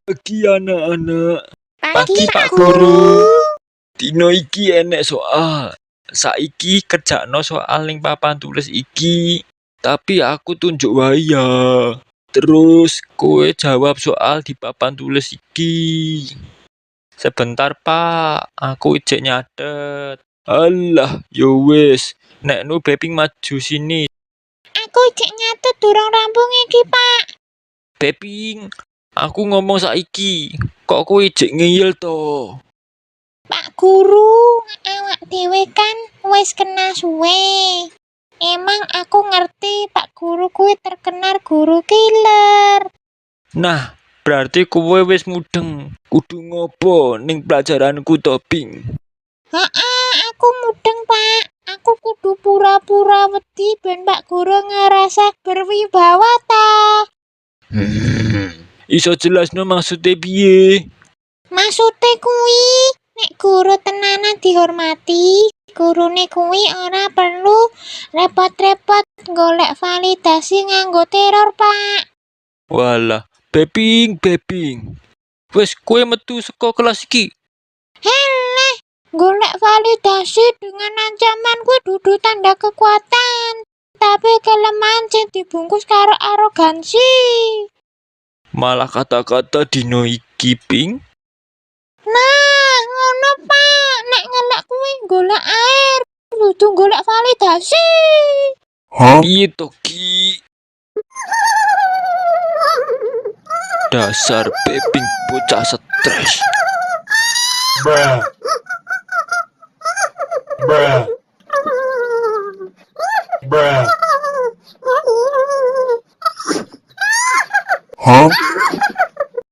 Pagi anak-anak. Pagi, Pak Guru. Guru. Dino iki enek soal. Saiki kerjakno soal ning papan tulis iki. Tapi aku tunjuk wae ya. Terus kowe jawab soal di papan tulis iki. Sebentar, Pak. Aku ijek nyatet. Alah, yo wis. Nek nu Beping maju sini. Aku cek nyatet durung rampung iki, Pak. Beping, aku ngomong saiki. Kok kowe ijek ngeyel to? Pak Guru, awak dhewe kan wis kenal suwe. Emang aku ngerti Pak Guru kuwi terkenal guru killer. Nah, berarti kowe wis mudeng. Kudu ngopo ning pelajaranku to, Ping? Aku mudeng, Pak. Aku kudu pura-pura wedi ben Pak Guru ngerasa berwibawa ta. Iso jelasno maksudnya piye? Maksude kuwi nek guru tenanan dihormati, gurune kuwi ora perlu repot-repot golek validasi nganggo teror, Pak. Walah, Beping. Wes kowe metu saka kelas iki. Heleh, golek validasi dengan ancaman kuwi dudu tanda kekuatan, tapi kelemahan sing dibungkus karo arogansi. Malah kata-kata dino iki, Ping. Nah, ngono Pak, nek ngelak kuwi golek air, dudu golek validasi. Piye to, Ki? Dasar Beping bocah stres. Bruh.